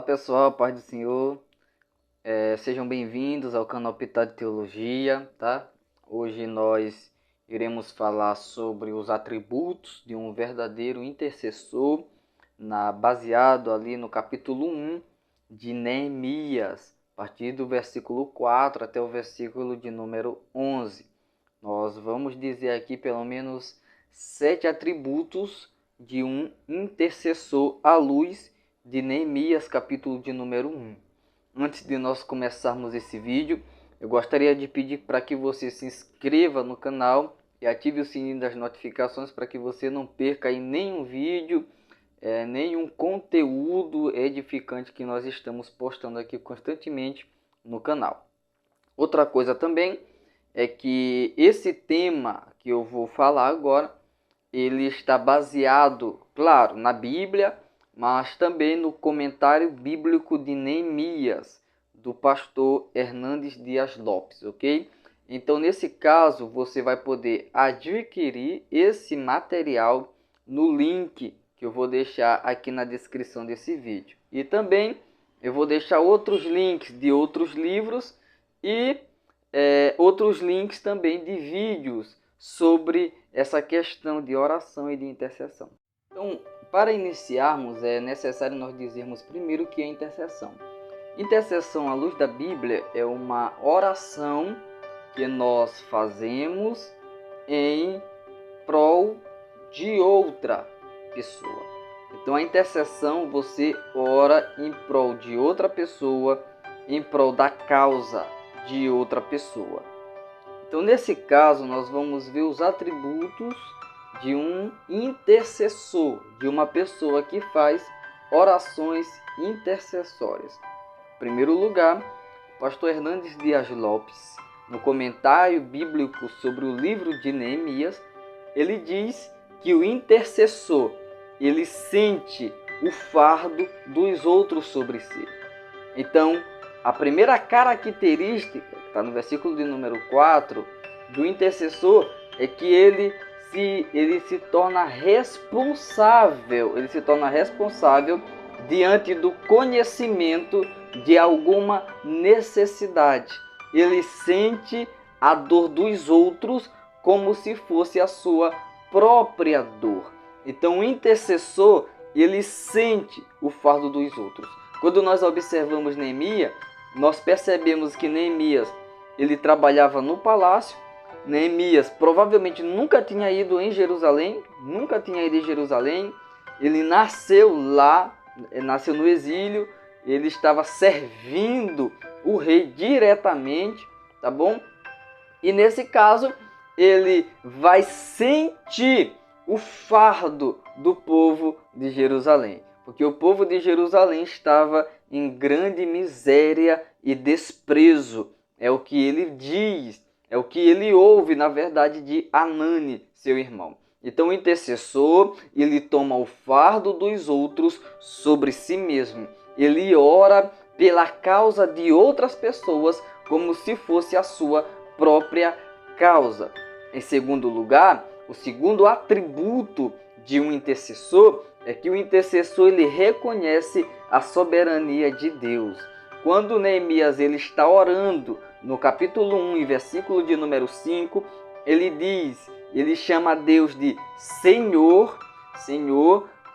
Olá pessoal, paz do Senhor, sejam bem-vindos ao canal Pitar de Teologia, tá? Hoje nós iremos falar sobre os atributos de um verdadeiro intercessor, baseado ali no capítulo 1 de Neemias, a partir do versículo 4 até o versículo de número 11. Nós vamos dizer aqui pelo menos 7 atributos de um intercessor à luz de Neemias, capítulo de número 1. Antes de nós começarmos esse vídeo, eu gostaria de pedir para que você se inscreva no canal e ative o sininho das notificações para que você não perca aí nenhum vídeo, nenhum conteúdo edificante que nós estamos postando aqui constantemente no canal. Outra coisa também é que esse tema que eu vou falar agora, ele está baseado, claro, na Bíblia, mas também no comentário bíblico de Neemias, do pastor Hernandes Dias Lopes, ok? Então, nesse caso, você vai poder adquirir esse material no link que eu vou deixar aqui na descrição desse vídeo. E também eu vou deixar outros links de outros livros e outros links também de vídeos sobre essa questão de oração e de intercessão. Então, para iniciarmos, é necessário nós dizermos primeiro o que é intercessão. Intercessão à luz da Bíblia é uma oração que nós fazemos em prol de outra pessoa. Então, a intercessão, você ora em prol de outra pessoa, em prol da causa de outra pessoa. Então, nesse caso, nós vamos ver os atributos de um intercessor, de uma pessoa que faz orações intercessórias. Em primeiro lugar, o pastor Hernandes Dias Lopes, no comentário bíblico sobre o livro de Neemias, ele diz que o intercessor, ele sente o fardo dos outros sobre si. Então, a primeira característica, que está no versículo de número 4, do intercessor, é que ele se torna responsável, diante do conhecimento de alguma necessidade. Ele sente a dor dos outros como se fosse a sua própria dor. Então, o intercessor, ele sente o fardo dos outros. Quando nós observamos Neemias, nós percebemos que Neemias, ele trabalhava no palácio. Neemias provavelmente nunca tinha ido em Jerusalém, Ele nasceu lá, nasceu no exílio, ele estava servindo o rei diretamente, tá bom? E nesse caso, ele vai sentir o fardo do povo de Jerusalém, porque o povo de Jerusalém estava em grande miséria e desprezo. É o que ele diz, é o que ele ouve, na verdade, de Anani, seu irmão. Então, o intercessor, ele toma o fardo dos outros sobre si mesmo. Ele ora pela causa de outras pessoas como se fosse a sua própria causa. Em segundo lugar, o segundo atributo de um intercessor é que o intercessor, ele reconhece a soberania de Deus. Quando Neemias ele está orando, no capítulo 1, e versículo de número 5, ele chama Deus de Senhor,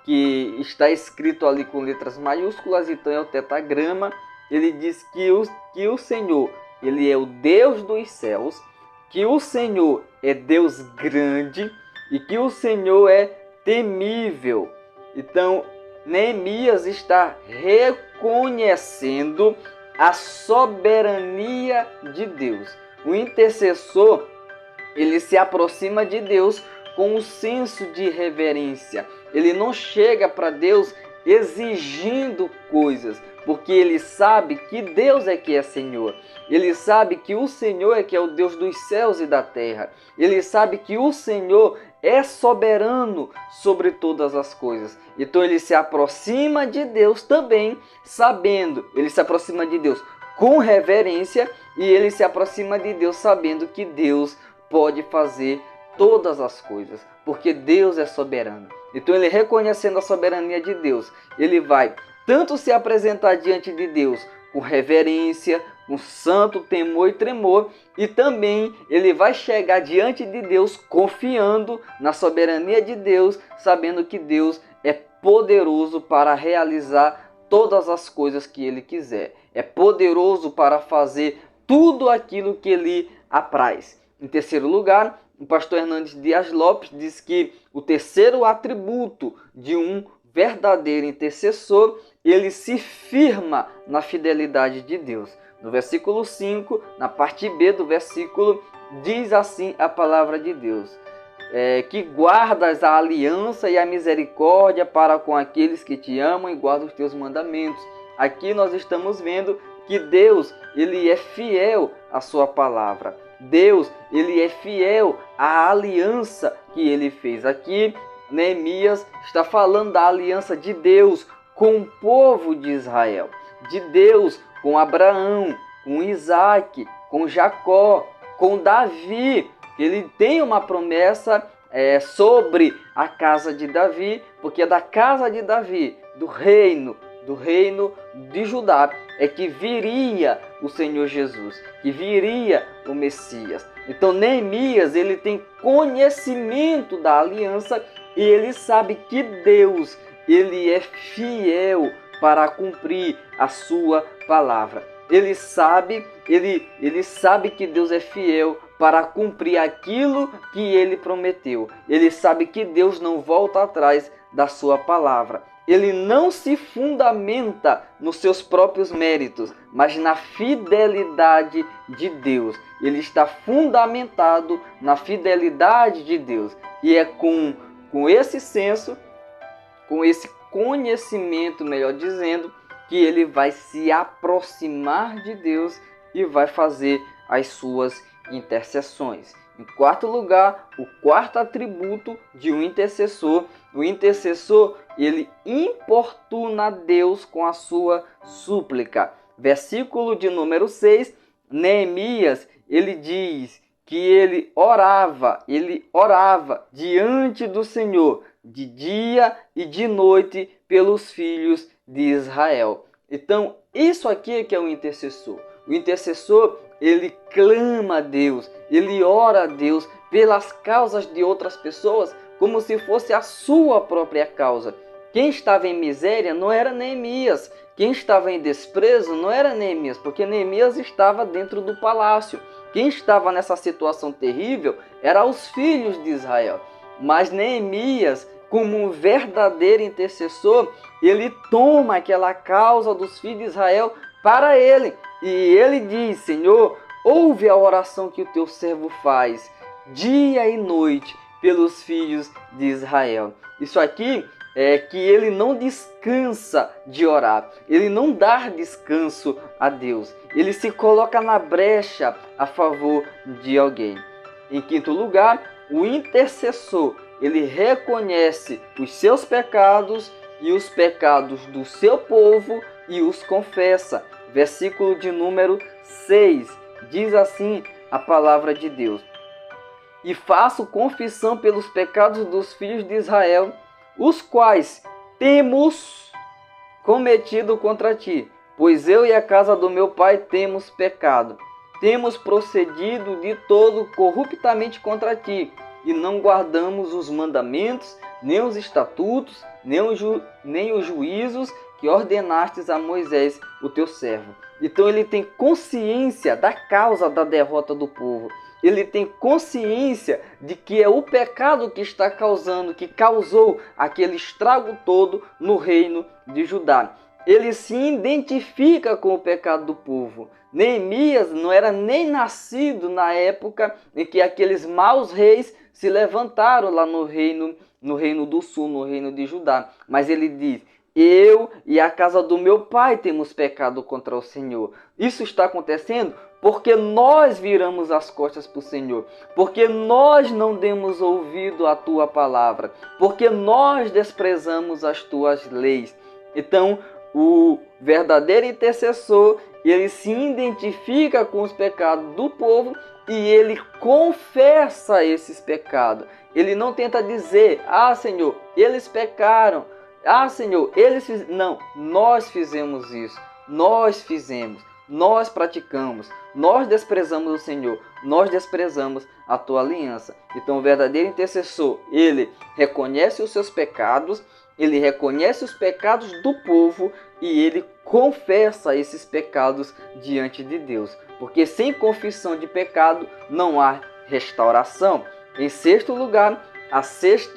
que está escrito ali com letras maiúsculas, então é o tetragrama. Ele diz que o Senhor, ele é o Deus dos céus, que o Senhor é Deus grande e que o Senhor é temível. Então, Neemias está reconhecendo a soberania de Deus. O intercessor, ele se aproxima de Deus com um senso de reverência. Ele não chega para Deus exigindo coisas, porque ele sabe que Deus é que é Senhor. Ele sabe que o Senhor é que é o Deus dos céus e da terra. Ele sabe que o Senhor é soberano sobre todas as coisas. Então ele se aproxima de Deus também, sabendo, ele se aproxima de Deus com reverência e ele se aproxima de Deus sabendo que Deus pode fazer todas as coisas, porque Deus é soberano. Então ele, reconhecendo a soberania de Deus, ele vai tanto se apresentar diante de Deus com reverência, com santo temor e tremor, e também ele vai chegar diante de Deus confiando na soberania de Deus, sabendo que Deus é poderoso para realizar todas as coisas que ele quiser. É poderoso para fazer tudo aquilo que ele apraz. Em terceiro lugar, o pastor Hernandes Dias Lopes diz que o terceiro atributo de um verdadeiro intercessor, ele se firma na fidelidade de Deus. No versículo 5, na parte B do versículo, diz assim a palavra de Deus: que guardas a aliança e a misericórdia para com aqueles que te amam e guardam os teus mandamentos. Aqui nós estamos vendo que Deus, ele é fiel à sua palavra. Deus, ele é fiel à aliança que ele fez. Aqui, Neemias está falando da aliança de Deus com o povo de Israel, de Deus com Abraão, com Isaac, com Jacó, com Davi. Ele tem uma promessa sobre a casa de Davi, porque é da casa de Davi, do reino de Judá, é que viria o Senhor Jesus, que viria o Messias. Então Neemias, ele tem conhecimento da aliança e ele sabe que Deus, ele é fiel para cumprir a sua palavra. Ele sabe que Deus é fiel para cumprir aquilo que ele prometeu. Ele sabe que Deus não volta atrás da sua palavra. Ele não se fundamenta nos seus próprios méritos, mas na fidelidade de Deus. Ele está fundamentado na fidelidade de Deus. E é com esse senso, com esse conhecimento, melhor dizendo, que ele vai se aproximar de Deus e vai fazer as suas intercessões. Em quarto lugar, o quarto atributo de um intercessor. O intercessor, ele importuna Deus com a sua súplica. Versículo de número 6, Neemias, ele diz que ele orava diante do Senhor de dia e de noite pelos filhos de Israel. Então, isso aqui é que é o intercessor. O intercessor, ele clama a Deus, ele ora a Deus pelas causas de outras pessoas, como se fosse a sua própria causa. Quem estava em miséria não era Neemias, quem estava em desprezo não era Neemias, porque Neemias estava dentro do palácio. Quem estava nessa situação terrível eram os filhos de Israel. Mas Neemias, como um verdadeiro intercessor, ele toma aquela causa dos filhos de Israel para ele. E ele diz: Senhor, ouve a oração que o teu servo faz dia e noite pelos filhos de Israel. Isso aqui é que ele não descansa de orar, ele não dá descanso a Deus, ele se coloca na brecha a favor de alguém. Em quinto lugar, o intercessor, ele reconhece os seus pecados e os pecados do seu povo e os confessa. Versículo de número 6, diz assim a palavra de Deus: E faço confissão pelos pecados dos filhos de Israel, os quais temos cometido contra ti, pois eu e a casa do meu pai temos pecado. Temos procedido de todo corruptamente contra ti, e não guardamos os mandamentos, nem os estatutos, nem os juízos que ordenastes a Moisés, o teu servo. Então ele tem consciência da causa da derrota do povo. Ele tem consciência de que é o pecado que está causando, que causou aquele estrago todo no reino de Judá. Ele se identifica com o pecado do povo. Neemias não era nem nascido na época em que aqueles maus reis se levantaram lá no reino do sul, no reino de Judá. Mas ele diz: eu e a casa do meu pai temos pecado contra o Senhor. Isso está acontecendo porque nós viramos as costas para o Senhor, porque nós não demos ouvido à tua palavra, porque nós desprezamos as tuas leis. Então, o verdadeiro intercessor, ele se identifica com os pecados do povo e ele confessa esses pecados. Ele não tenta dizer: ah, Senhor, eles pecaram, Ah, Senhor, eles fizeram. Não, nós fizemos isso. Nós fizemos. Nós praticamos. Nós desprezamos o Senhor. Nós desprezamos a tua aliança. Então o verdadeiro intercessor, ele reconhece os seus pecados, ele reconhece os pecados do povo e ele confessa esses pecados diante de Deus. Porque sem confissão de pecado não há restauração. Em sexto lugar,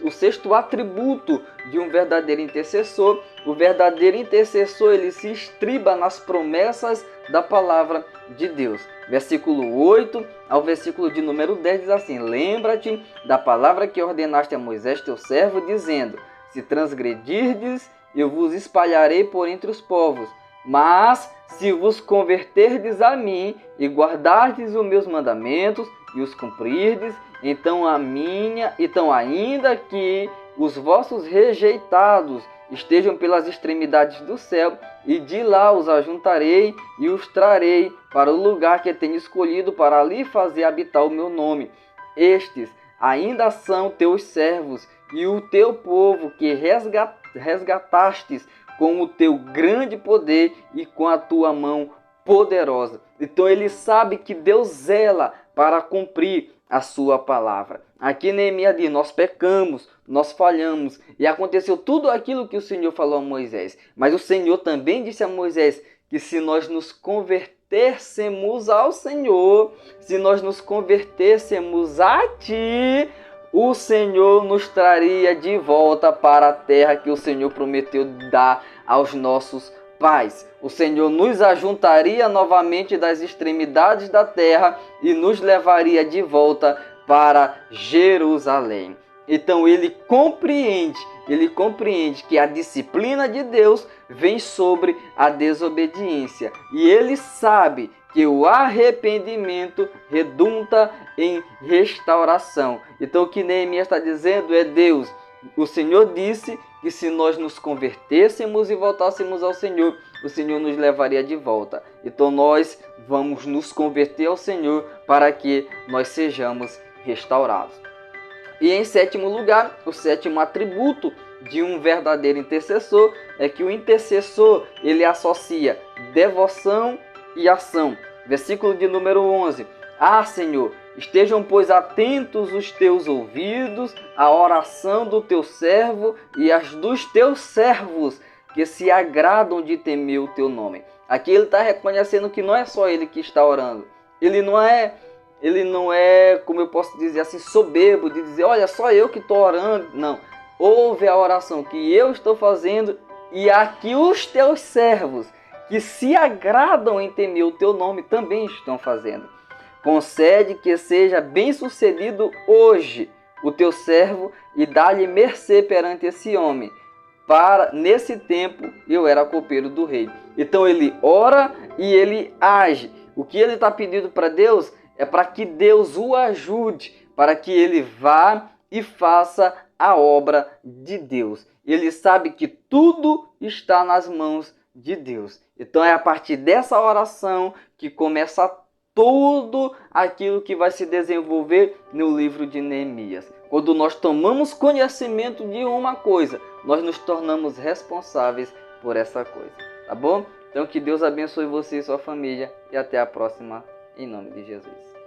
o sexto atributo de um verdadeiro intercessor, o verdadeiro intercessor ele se estriba nas promessas da palavra de Deus. Versículo 8 ao versículo de número 10 diz assim: lembra-te da palavra que ordenaste a Moisés teu servo, dizendo: se transgredirdes, eu vos espalharei por entre os povos. Mas se vos converterdes a mim e guardardes os meus mandamentos e os cumprirdes, então ainda que os vossos rejeitados estejam pelas extremidades do céu, e de lá os ajuntarei e os trarei para o lugar que tenho escolhido para ali fazer habitar o meu nome. Estes ainda são teus servos e o teu povo que resgatastes com o teu grande poder e com a tua mão poderosa. Então ele sabe que Deus zela para cumprir a sua palavra. Aqui Neemias diz: nós pecamos, nós falhamos e aconteceu tudo aquilo que o Senhor falou a Moisés. Mas o Senhor também disse a Moisés que se nós nos convertêssemos ao Senhor, se nós nos convertêssemos a Ti, o Senhor nos traria de volta para a terra que o Senhor prometeu dar aos nossos pais. O Senhor nos ajuntaria novamente das extremidades da terra e nos levaria de volta para Jerusalém. Então ele compreende que a disciplina de Deus vem sobre a desobediência. E ele sabe que o arrependimento redunda em restauração. Então o que Neemias está dizendo é: Deus, o Senhor disse que se nós nos convertêssemos e voltássemos ao Senhor, o Senhor nos levaria de volta. Então nós vamos nos converter ao Senhor para que nós sejamos restaurados. E em sétimo lugar, o sétimo atributo de um verdadeiro intercessor é que o intercessor ele associa devoção e ação. Versículo de número 11. Ah, Senhor, estejam, pois, atentos os teus ouvidos à oração do teu servo e às dos teus servos, que se agradam de temer o teu nome. Aqui ele está reconhecendo que não é só ele que está orando. Ele não é, como eu posso dizer assim, soberbo de dizer: olha, só eu que estou orando. Não. Ouve a oração que eu estou fazendo e aqui os teus servos, que se agradam em temer o teu nome, também estão fazendo. Concede que seja bem sucedido hoje o teu servo e dá-lhe mercê perante esse homem. Nesse tempo eu era copeiro do rei. Então ele ora e ele age. O que ele está pedindo para Deus é para que Deus o ajude, para que ele vá e faça a obra de Deus. Ele sabe que tudo está nas mãos de Deus. Então é a partir dessa oração que começa tudo aquilo que vai se desenvolver no livro de Neemias. Quando nós tomamos conhecimento de uma coisa, nós nos tornamos responsáveis por essa coisa. Tá bom? Então que Deus abençoe você e sua família e até a próxima, em nome de Jesus.